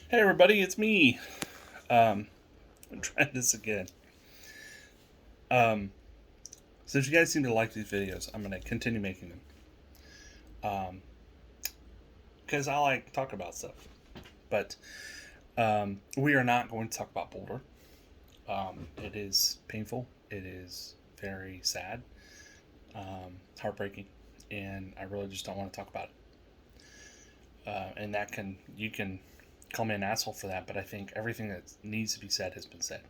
Hey everybody, it's me. I'm trying this again. Um, since you guys seem to like these videos, I'm gonna continue making them. Um, because I like to talk about stuff. But we are not going to talk about Boulder. It is painful. It is very sad, heartbreaking, and I really just don't want to talk about it. And that can you can call me an asshole for that, but I think everything that needs to be said has been said.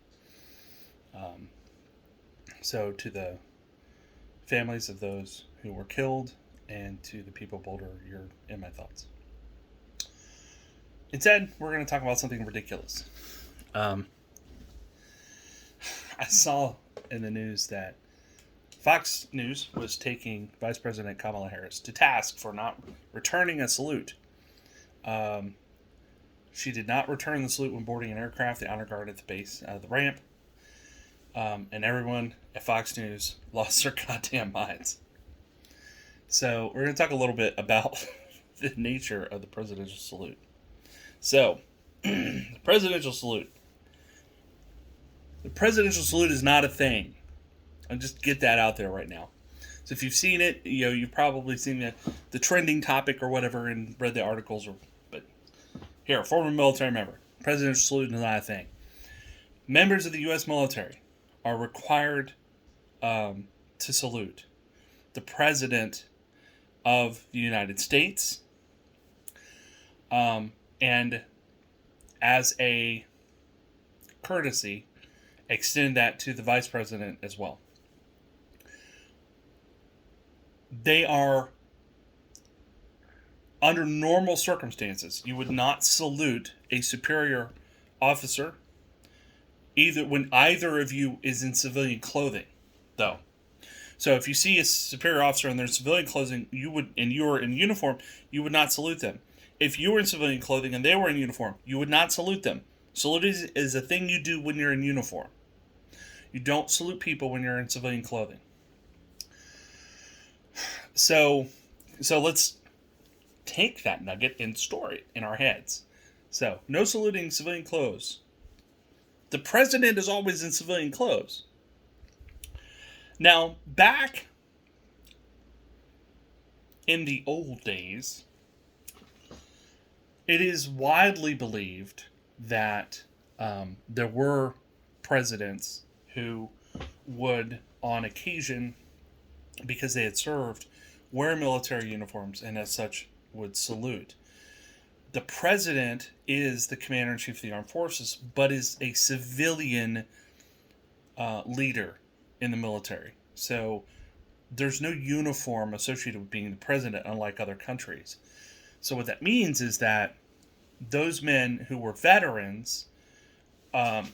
Um, so to the families of those who were killed, and to the people of Boulder, you're in my thoughts. Instead, we're going to talk about something ridiculous. Um, I saw in the news that Fox News was taking Vice President Kamala Harris to task for not returning a salute. Um, she did not return the salute when boarding an aircraft, the honor guard at the base of the ramp. And everyone at Fox News lost their goddamn minds. So, we're going to talk a little bit about the nature of the presidential salute. So, the presidential salute. The presidential salute is not a thing. I'll just get that out there right now. So if you've seen it, you've probably seen the trending topic or whatever and read the articles. But here, former military member, presidential salute is not a thing. Members of the U.S. military are required to salute the president of the United States, and as a courtesy, extend that to the vice president as well. They are, under normal circumstances, you would not salute a superior officer either when either of you is in civilian clothing, though. So if you see a superior officer and they're in civilian clothing, and you are in uniform, you would not salute them. If you were in civilian clothing and they were in uniform, you would not salute them. Salute is a thing you do when you're in uniform. You don't salute people when you're in civilian clothing. So let's take that nugget and store it in our heads. So, no saluting civilian clothes. The president is always in civilian clothes. Now, back in the old days, it is widely believed that there were presidents who would, on occasion, because they had served, wear military uniforms and as such would salute. The president is the commander in chief of the armed forces, but is a civilian leader in the military. So there's no uniform associated with being the president, unlike other countries. So what that means is that those men who were veterans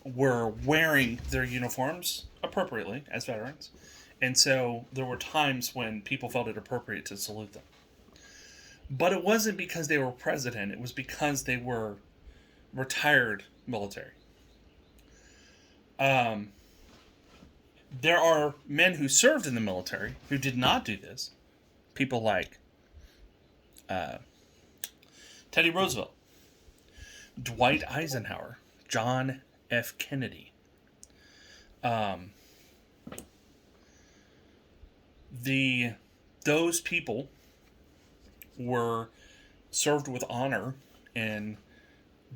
were wearing their uniforms appropriately as veterans. And so there were times when people felt it appropriate to salute them. But it wasn't because they were president. It was because they were retired military. There are men who served in the military who did not do this. People like Teddy Roosevelt, Dwight Eisenhower, John F. Kennedy. Those people were served with honor and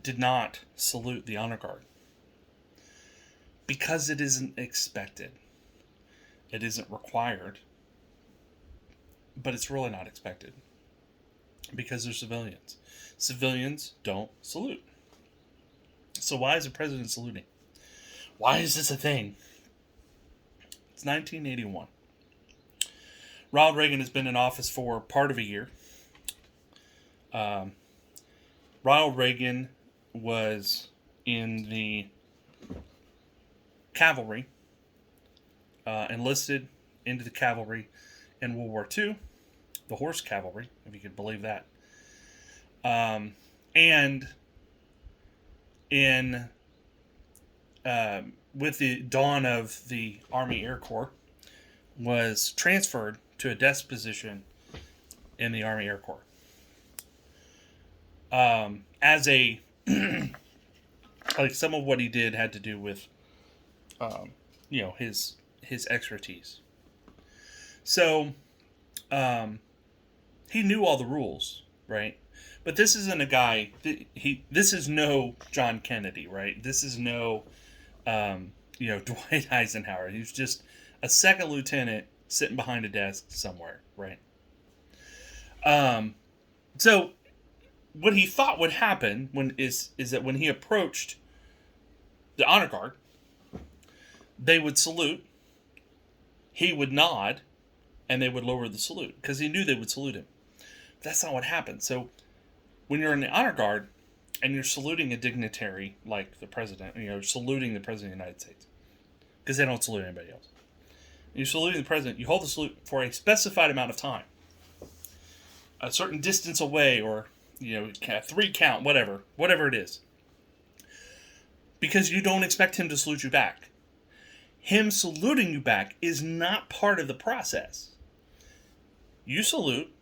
did not salute the honor guard because it isn't expected. It isn't required, but it's really not expected because they're civilians. Civilians don't salute. So why is the president saluting? Why is this a thing? It's 1981. Ronald Reagan has been in office for part of a year. Ronald Reagan was in the cavalry, enlisted into the cavalry in World War II, the horse cavalry, if you could believe that. And in with the dawn of the Army Air Corps, was transferred to a desk position in the Army Air Corps. As a like some of what he did had to do with, his expertise. So, he knew all the rules, right? But this isn't a guy. This is no John Kennedy, right? This is no, Dwight Eisenhower. He's just a second lieutenant sitting behind a desk somewhere, right? So what he thought would happen is that when he approached the honor guard, they would salute, he would nod, and they would lower the salute because he knew they would salute him. But that's not what happened. So when you're in the honor guard and you're saluting a dignitary like the president, saluting the president of the United States, because they don't salute anybody else. You're saluting the president, you hold the salute for a specified amount of time, a certain distance away, or 3 count, whatever it is, because you don't expect him to salute you back. Him saluting you back is not part of the process. You salute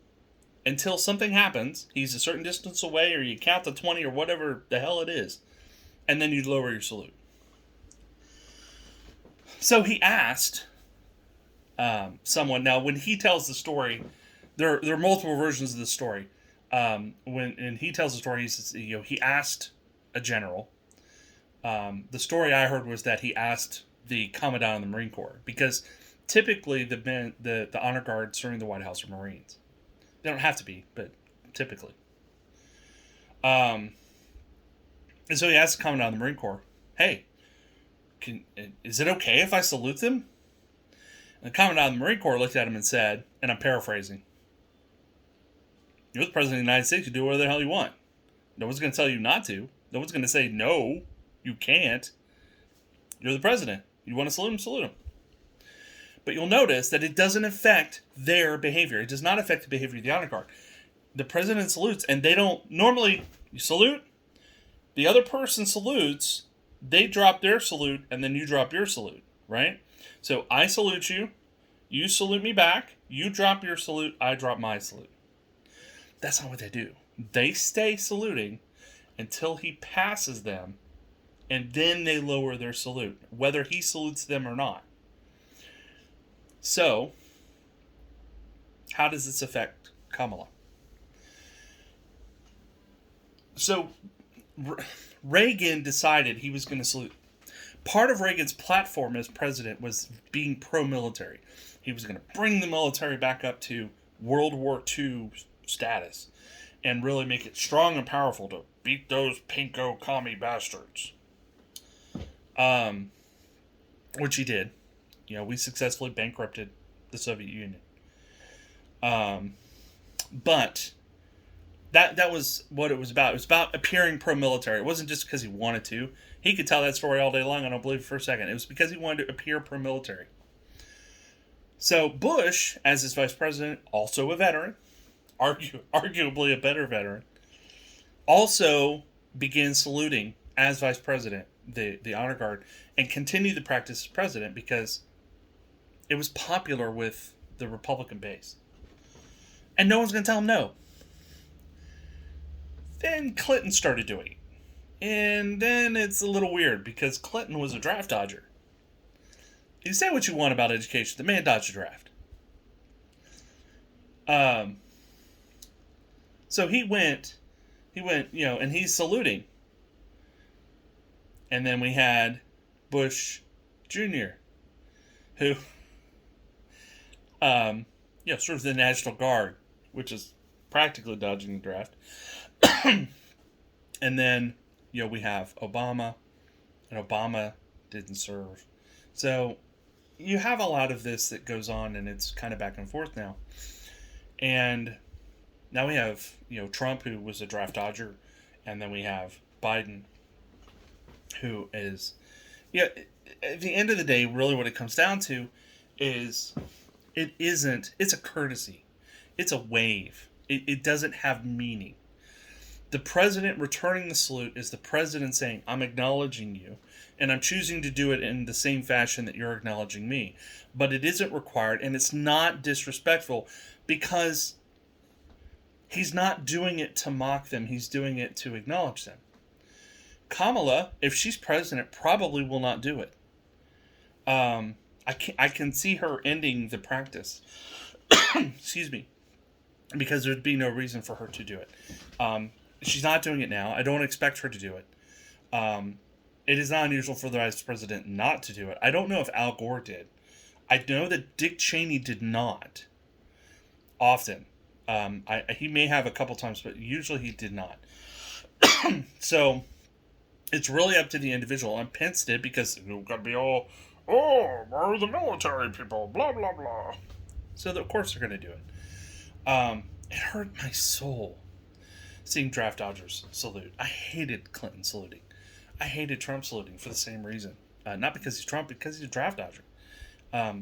until something happens. He's a certain distance away, or you count to 20, or whatever the hell it is, and then you lower your salute. So he asked someone. Now, when he tells the story, there are multiple versions of the story. When he tells the story, he says, he asked a general. The story I heard was that he asked the commandant of the Marine Corps, because typically the honor guard serving the White House are Marines. They don't have to be, but typically. And so he asked the commandant of the Marine Corps, "Hey, is it okay if I salute them?" And the commandant of the Marine Corps looked at him and said, and I'm paraphrasing, "You're the president of the United States. You do whatever the hell you want. No one's going to tell you not to. No one's going to say, no, you can't. You're the president. You want to salute him, salute him." But you'll notice that it doesn't affect their behavior. It does not affect the behavior of the honor guard. The president salutes, and they don't normally. You salute, the other person salutes, they drop their salute, and then you drop your salute, right? So I salute you, you salute me back, you drop your salute, I drop my salute. That's not what they do. They stay saluting until he passes them, and then they lower their salute, whether he salutes them or not. So, how does this affect Kamala? So, Reagan decided he was going to salute. Part of Reagan's platform as president was being pro-military. He was going to bring the military back up to World War II status and really make it strong and powerful to beat those pinko commie bastards. Which he did. We successfully bankrupted the Soviet Union. But that was what it was about. It was about appearing pro-military. It wasn't just because he wanted to. He could tell that story all day long, I don't believe it for a second. It was because he wanted to appear pro-military. So Bush, as his vice president, also a veteran, arguably a better veteran, also began saluting as vice president the honor guard, and continued the practice as president because it was popular with the Republican base. And no one's going to tell him no. Then Clinton started doing it. And then it's a little weird because Clinton was a draft dodger. You say what you want about education, the man dodged a draft. So he went, and he's saluting. And then we had Bush Jr., who, sort of the National Guard, which is practically dodging the draft. And then, we have Obama, and Obama didn't serve. So you have a lot of this that goes on, and it's kind of back and forth now. And now we have, Trump, who was a draft dodger, and then we have Biden, who is, at the end of the day, really what it comes down to is it's a courtesy. It's a wave. It doesn't have meaning. The president returning the salute is the president saying, I'm acknowledging you, and I'm choosing to do it in the same fashion that you're acknowledging me. But it isn't required, and it's not disrespectful, because he's not doing it to mock them. He's doing it to acknowledge them. Kamala, if she's president, probably will not do it. I can see her ending the practice. Excuse me, because there'd be no reason for her to do it. She's not doing it now. I don't expect her to do it. It is not unusual for the vice president not to do it. I don't know if Al Gore did. I know that Dick Cheney did not. Often. He may have a couple times, but usually he did not. So, it's really up to the individual. And Pence did because you've got to be all, oh, we're the military people, blah, blah, blah. So, of course, they're going to do it. It hurt my soul seeing draft dodgers salute. I hated Clinton saluting. I hated Trump saluting for the same reason. Not because he's Trump, because he's a draft dodger.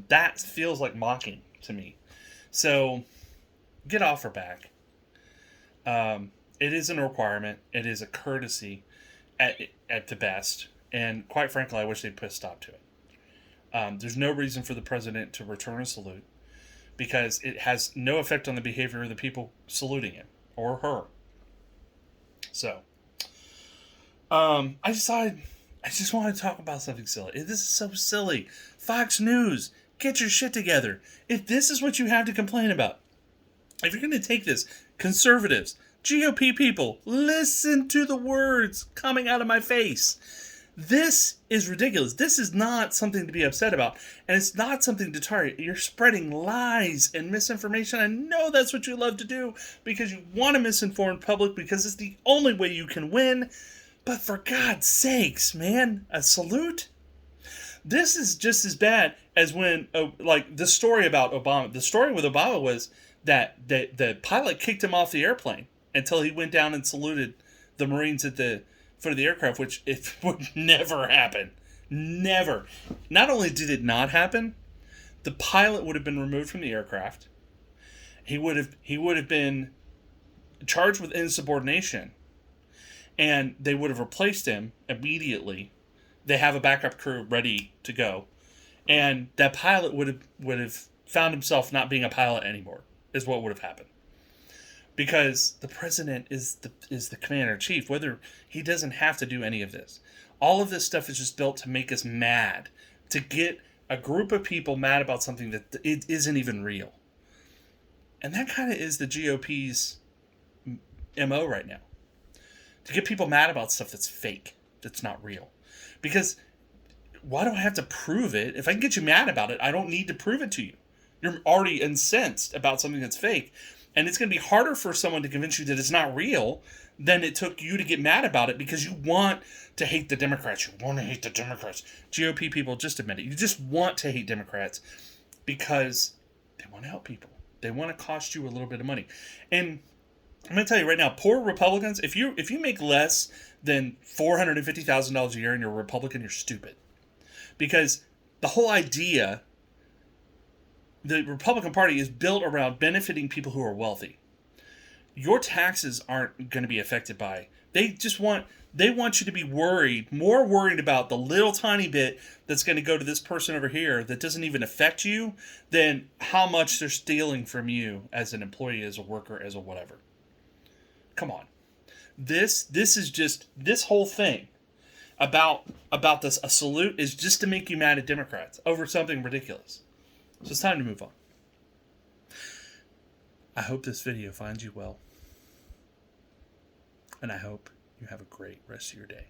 That feels like mocking to me. So, get off her back. It isn't a requirement. It is a courtesy at the best. And quite frankly, I wish they'd put a stop to it. There's no reason for the president to return a salute because it has no effect on the behavior of the people saluting him or her. So, I just want to talk about something silly. This is so silly. Fox News, get your shit together. If this is what you have to complain about, if you're going to take this, conservatives, GOP people, listen to the words coming out of my face. This is ridiculous. This is not something to be upset about. And it's not something to target. You're spreading lies and misinformation. I know that's what you love to do because you want to misinform the public because it's the only way you can win. But for God's sakes, man, a salute? This is just as bad as when, like, the story about Obama. The story with Obama was that the pilot kicked him off the airplane until he went down and saluted the Marines at the foot of the aircraft, which it would never happen. Never. Not only did it not happen, the pilot would have been removed from the aircraft. He would have been charged with insubordination, and they would have replaced him immediately. They have a backup crew ready to go, and that pilot would have found himself not being a pilot anymore. Is what would have happened. Because the president is the commander-in-chief, whether he doesn't have to do any of this. All of this stuff is just built to make us mad, to get a group of people mad about something that it isn't even real. And that kind of is the GOP's MO right now. To get people mad about stuff that's fake, that's not real. Because why do I have to prove it? If I can get you mad about it, I don't need to prove it to you. You're already incensed about something that's fake. And it's going to be harder for someone to convince you that it's not real than it took you to get mad about it because you want to hate the Democrats. You want to hate the Democrats. GOP people, just admit it. You just want to hate Democrats because they want to help people. They want to cost you a little bit of money. And I'm going to tell you right now, poor Republicans, if you make less than $450,000 a year and you're a Republican, you're stupid. Because the whole idea, the Republican Party is built around benefiting people who are wealthy. Your taxes aren't going to be affected by. They want you to be more worried about the little tiny bit that's going to go to this person over here that doesn't even affect you than how much they're stealing from you as an employee, as a worker, as a whatever. Come on. This is just, this whole thing about this, a salute is just to make you mad at Democrats over something ridiculous. So it's time to move on. I hope this video finds you well. And I hope you have a great rest of your day.